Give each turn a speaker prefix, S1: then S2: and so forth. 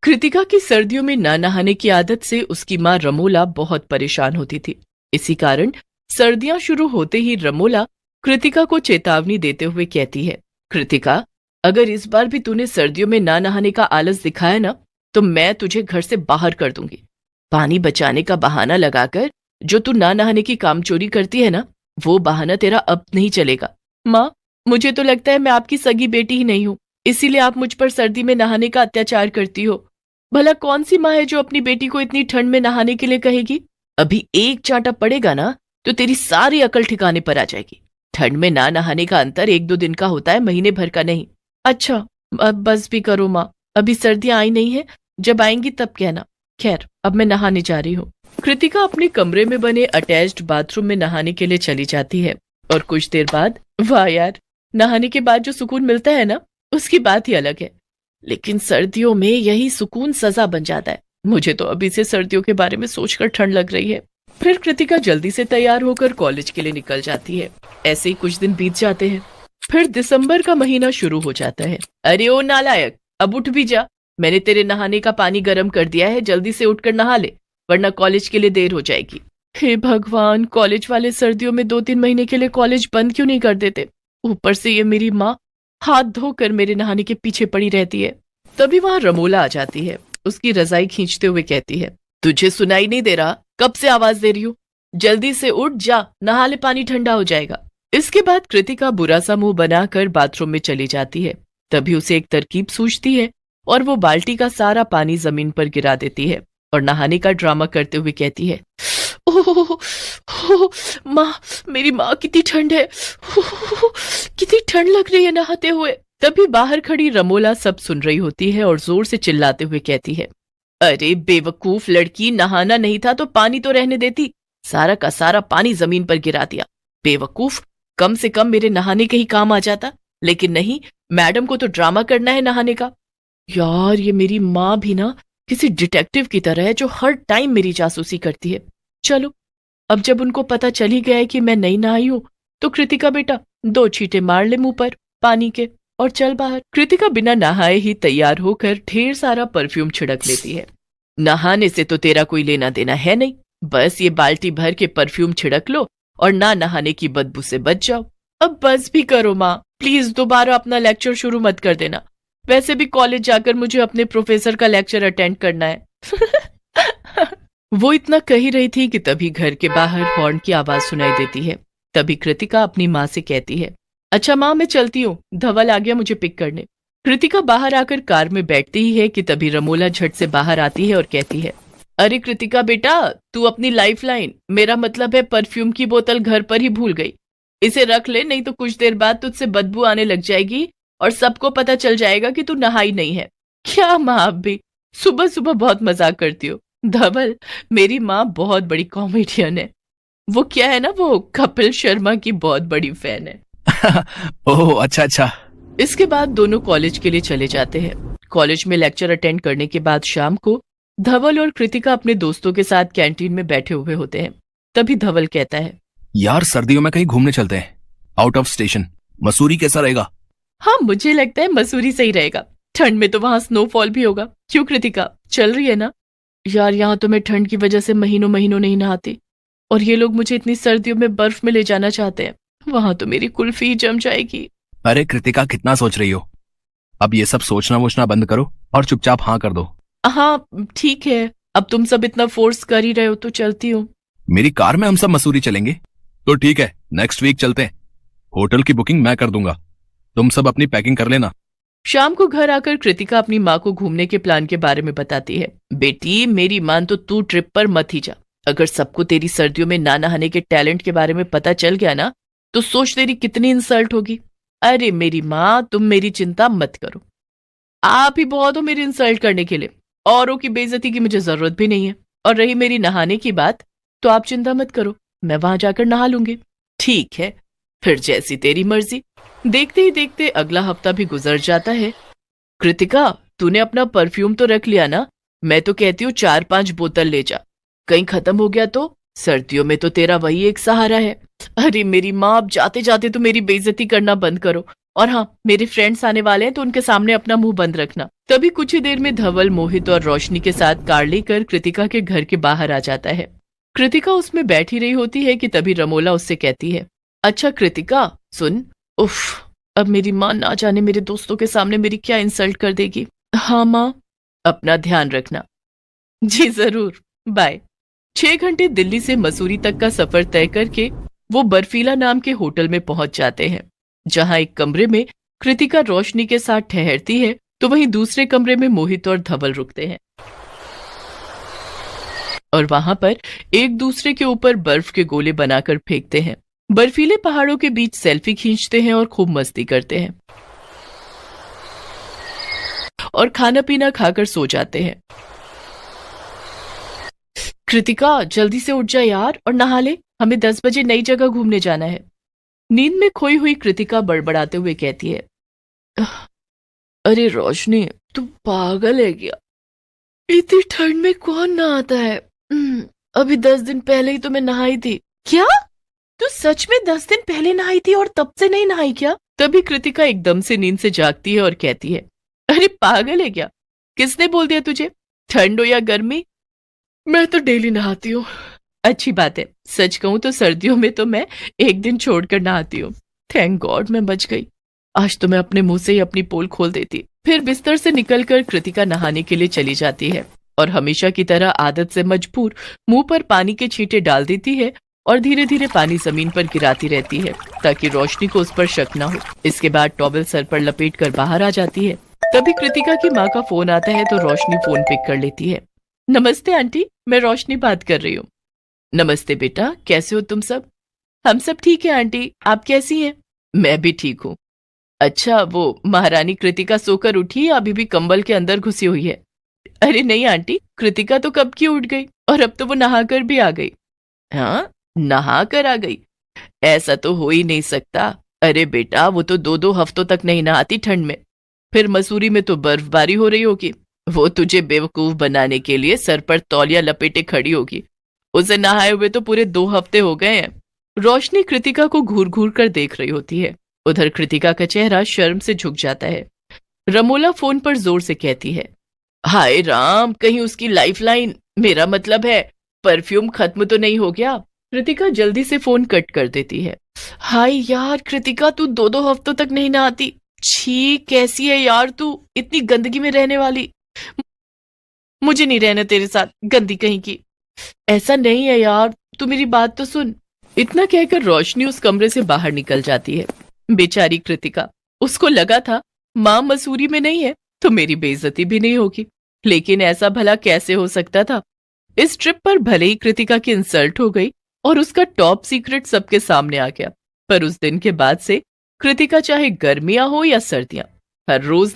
S1: कृतिका की सर्दियों में ना नहाने की आदत से उसकी माँ रमोला बहुत परेशान होती थी। इसी कारण सर्दियां शुरू होते ही रमोला कृतिका को चेतावनी देते हुए कहती है, कृतिका, अगर इस बार भी तूने सर्दियों में ना नहाने का आलस दिखाया ना, तो मैं तुझे घर से बाहर कर दूंगी। पानी बचाने का बहाना लगाकर जो तू ना नहाने की कामचोरी करती है ना, वो बहाना तेरा अब नहीं चलेगा। माँ, मुझे तो लगता है मैं आपकी सगी बेटी ही नहीं हूँ, इसीलिए आप मुझ पर सर्दी में नहाने का अत्याचार करती हो। भला कौन सी माँ है जो अपनी बेटी को इतनी ठंड में नहाने के लिए कहेगी? अभी एक चांटा पड़ेगा ना, तो तेरी सारी अकल ठिकाने पर आ जाएगी। ठंड में ना नहाने का अंतर 1-2 दिन का होता है, महीने भर का नहीं। अच्छा, अब बस भी करो माँ, अभी सर्दियां आई नहीं है, जब आएंगी तब कहना। खैर, अब मैं नहाने जा रही हूँ। कृतिका अपने कमरे में बने अटैच्ड बाथरूम में नहाने के लिए चली जाती है और कुछ देर बाद, वाह यार, नहाने के बाद जो सुकून मिलता है ना, उसकी बात ही अलग है। लेकिन सर्दियों में यही सुकून सजा बन जाता है। मुझे तो अभी से सर्दियों के बारे में सोचकर ठंड लग रही है। फिर कृतिका जल्दी से तैयार होकर कॉलेज के लिए निकल जाती है। ऐसे ही कुछ दिन बीत जाते हैं। फिर दिसंबर का महीना शुरू हो जाता है। अरे ओ नालायक, अब उठ भी जा। मैंने तेरे नहाने का पानी गर्म कर दिया है, जल्दी से उठकर नहा ले, वरना कॉलेज के लिए देर हो जाएगी। हे भगवान, कॉलेज वाले सर्दियों में 2-3 महीने के लिए कॉलेज बंद क्यों नहीं कर देते? ऊपर से ये मेरी माँ हाथ धोकर मेरे नहाने के पीछे पड़ी रहती है। तभी वहां रमोला आ जाती है। उसकी रजाई खींचते हुए कहती है, तुझे सुनाई नहीं दे रहा? कब से आवाज दे रही हूँ? जल्दी से उठ जा, नहा ले, पानी ठंडा हो जाएगा। इसके बाद कृतिका बुरा सा मुंह बनाकर बाथरूम में चली जाती है। तभी उसे एक तरकीब सूझती है और वो बाल्टी का सारा पानी जमीन पर गिरा देती है और नहाने का ड्रामा करते हुए कहती है, ओह माँ, मेरी माँ, कितनी ठंड है, कितनी ठंड लग रही है नहाते हुए। तभी बाहर खड़ी रमोला सब सुन रही होती है और जोर से चिल्लाते हुए कहती है, अरे बेवकूफ लड़की, नहाना नहीं था तो पानी तो रहने देती, सारा का सारा पानी जमीन पर गिरा दिया। बेवकूफ, कम से कम मेरे नहाने के ही काम आ जाता, लेकिन नहीं, मैडम को तो ड्रामा करना है नहाने का। यार, ये मेरी माँ भी ना किसी डिटेक्टिव की तरह है जो हर टाइम मेरी जासूसी करती है। चलो, अब जब उनको पता चल ही गया है कि मैं नहीं नहाई हूं, तो कृतिका बेटा 2 छींटे मार ले मुंह पर पानी के और चल बाहर। कृतिका बिना नहाए ही तैयार होकर ढेर सारा परफ्यूम छिड़क लेती है। नहाने से तो तेरा कोई लेना देना है नहीं, बस ये बाल्टी भर के परफ्यूम छिड़क लो और ना नहाने की बदबू से बच जाओ। अब बस भी करो माँ, प्लीज दोबारा अपना लेक्चर शुरू मत कर देना। वैसे भी कॉलेज जाकर मुझे अपने प्रोफेसर का लेक्चर अटेंड करना है। वो इतना कह ही रही थी कि तभी घर के बाहर हॉर्न की आवाज सुनाई देती है। तभी कृतिका अपनी माँ से कहती है, अच्छा माँ, मैं चलती हूँ, धवल आ गया मुझे पिक करने। कृतिका बाहर आकर कार में बैठती ही है कि तभी रमोला झट से बाहर आती है और कहती है, अरे कृतिका बेटा, तू अपनी लाइफलाइन, मेरा मतलब है परफ्यूम की बोतल घर पर ही भूल गई। इसे रख ले, नहीं तो कुछ देर बाद तुझसे बदबू आने लग जाएगी और सबको पता चल जाएगा कि तू नहाई नहीं है। क्या माँ, आप भी सुबह सुबह बहुत मजाक करती हो। धवल, मेरी माँ बहुत बड़ी कॉमेडियन है। वो क्या है ना, वो कपिल शर्मा की बहुत बड़ी फैन है।
S2: ओह, अच्छा अच्छा।
S1: इसके बाद दोनों कॉलेज के लिए चले जाते हैं। कॉलेज में लेक्चर अटेंड करने के बाद शाम को धवल और कृतिका अपने दोस्तों के साथ कैंटीन में बैठे हुए होते हैं। तभी धवल कहता है,
S2: यार, सर्दियों में कहीं घूमने चलते हैं, आउट ऑफ स्टेशन। मसूरी कैसा रहेगा?
S1: हाँ, मुझे लगता है मसूरी सही रहेगा। ठंड में तो वहां स्नोफॉल भी होगा। क्यों कृतिका, चल रही है ना? यार, यहाँ तो मैं ठंड की वजह से महीनों महीनों नहीं नहाती, और ये लोग मुझे इतनी सर्दियों में बर्फ में ले जाना चाहते हैं। वहां तो मेरी कुल्फी जम जाएगी।
S2: अरे कृतिका, कितना सोच रही हो? अब ये सब सोचना वोचना बंद करो और चुपचाप हाँ कर दो।
S1: हाँ ठीक है, अब तुम सब इतना फोर्स कर ही रहे हो तो चलती हूँ।
S2: मेरी कार में हम सब मसूरी चलेंगे। तो ठीक है, नेक्स्ट वीक चलते हैं। होटल की बुकिंग मैं कर दूंगा, तुम सब अपनी पैकिंग कर लेना।
S1: शाम को घर आकर कृतिका अपनी माँ को घूमने के प्लान के बारे में बताती है। बेटी, मेरी मान तो तू ट्रिप पर मत ही जा। अगर सबको तेरी सर्दियों में ना नहाने के टैलेंट के बारे में पता चल गया ना, तो सोच तेरी कितनी इंसल्ट होगी। अरे मेरी माँ, तुम मेरी चिंता मत करो, आप ही बहुत हो मेरी इंसल्ट करने के लिए। औरों की बेइज्जती की मुझे जरूरत भी नहीं है। और रही मेरी नहाने की बात, तो आप चिंता मत करो, मैं वहां जाकर नहा लूंगी। ठीक है, फिर जैसी तेरी मर्जी। देखते ही देखते अगला हफ्ता भी गुजर जाता है। कृतिका, तूने अपना परफ्यूम तो रख लिया ना? मैं तो कहती हूँ 4-5 बोतल ले जा, कहीं खत्म हो गया तो? सर्दियों में तो तेरा वही एक सहारा है। अरे मेरी माँ, अब जाते जाते तो मेरी बेइज्जती करना बंद करो। और हाँ, मेरे फ्रेंड्स आने वाले हैं तो उनके सामने अपना मुंह बंद रखना। तभी कुछ ही देर में धवल, मोहित और रोशनी के साथ कार लेकर कृतिका के घर के बाहर आ जाता है। कृतिका उसमें बैठी रही होती है कि तभी रमोला उससे कहती है, अच्छा कृतिका सुन, उफ, अब मेरी माँ ना जाने मेरे दोस्तों के सामने मेरी क्या इंसल्ट कर देगी। हाँ माँ, अपना ध्यान रखना। जी जरूर, बाय। 6 घंटे दिल्ली से मसूरी तक का सफर तय करके वो बर्फीला नाम के होटल में पहुंच जाते हैं, जहां एक कमरे में कृतिका रोशनी के साथ ठहरती है तो वहीं दूसरे कमरे में मोहित और धवल रुकते हैं और वहां पर एक दूसरे के ऊपर बर्फ के गोले बनाकर फेंकते हैं। बर्फीले पहाड़ों के बीच सेल्फी खींचते हैं और खूब मस्ती करते हैं और खाना पीना खाकर सो जाते हैं। कृतिका जल्दी से उठ जा यार और नहा ले, हमें 10 बजे नई जगह घूमने जाना है। नींद में खोई हुई कृतिका बड़बड़ाते हुए कहती है, अरे रोशनी तू पागल है क्या? इतनी ठंड में कौन नहाता है? अभी 10 दिन पहले ही तो मैं नहाई थी। क्या तू सच में 10 दिन पहले नहाई थी और तब से नहीं नहाई क्या? तभी कृतिका एकदम से नींद से जागती है और कहती है, अरे पागल है क्या? किसने बोल दिया तुझे ठंड हो या गर्मी? मैं तो डेली नहाती हूँ। अच्छी बात है, सच कहूं तो सर्दियों में तो मैं एक दिन छोड़कर नहाती हूँ। थैंक गॉड मैं बच गई, आज तो मैं अपने मुंह से ही अपनी पोल खोल देती। फिर बिस्तर से निकलकर कृतिका नहाने के लिए चली जाती है और हमेशा की तरह आदत से मजबूर मुंह पर पानी के छींटे डाल देती है और धीरे धीरे पानी जमीन पर गिराती रहती है ताकि रोशनी को उस पर शक ना हो। इसके बाद टॉवेल सर पर लपेट कर बाहर आ जाती है। तभी कृतिका की माँ का फोन आता है तो रोशनी फोन पिक कर लेती है। नमस्ते आंटी, मैं रोशनी बात कर रही हूँ। नमस्ते बेटा, कैसे हो तुम सब? हम सब ठीक है आंटी, आप कैसी हैं? मैं भी ठीक हूँ। अच्छा, वो महारानी कृतिका सोकर उठी या अभी भी कंबल के अंदर घुसी हुई है? अरे नहीं आंटी, कृतिका तो कब की उठ गई और अब तो वो नहाकर भी आ गई। हाँ, नहा कर आ गई? ऐसा तो हो ही नहीं सकता। अरे बेटा, वो तो 2-2 हफ्तों तक नहीं नहाती ठंड में। फिर मसूरी में तो बर्फबारी हो रही होगी, वो तुझे बेवकूफ बनाने के लिए सर पर तौलिया लपेटे खड़ी होगी। उसे नहाए हुए तो पूरे 2 हफ्ते हो गए हैं। रोशनी कृतिका को घूर घूर कर देख रही होती है। उधर कृतिका का चेहरा शर्म से झुक जाता है। रमोला फोन पर जोर से कहती है, हाय राम, कहीं उसकी लाइफलाइन, मेरा मतलब है परफ्यूम खत्म तो नहीं हो गया? कृतिका जल्दी से फोन कट कर देती है। हाय यार कृतिका, तू 2-2 हफ्तों तक नहीं नहाती? छी, कैसी है यार तू, इतनी गंदगी में रहने वाली। मुझे नहीं रहना तेरे साथ, गंदी कहीं की। ऐसा नहीं है यार, तू मेरी बात तो सुन। इतना कहकर रोशनी उस कमरे से बाहर निकल जाती है। बेचारी कृतिका, उसको लगा था माँ मसूरी में नहीं है तो मेरी बेइज्जती भी नहीं होगी, लेकिन ऐसा भला कैसे हो सकता था? इस ट्रिप पर भले ही कृतिका की इंसल्ट हो गई और उसका टॉप सीक्रेट सबके सामने आ गया, पर उस दिन के बाद से कृतिका चाहे गर्मियां हो या सर्दियां, हर रोज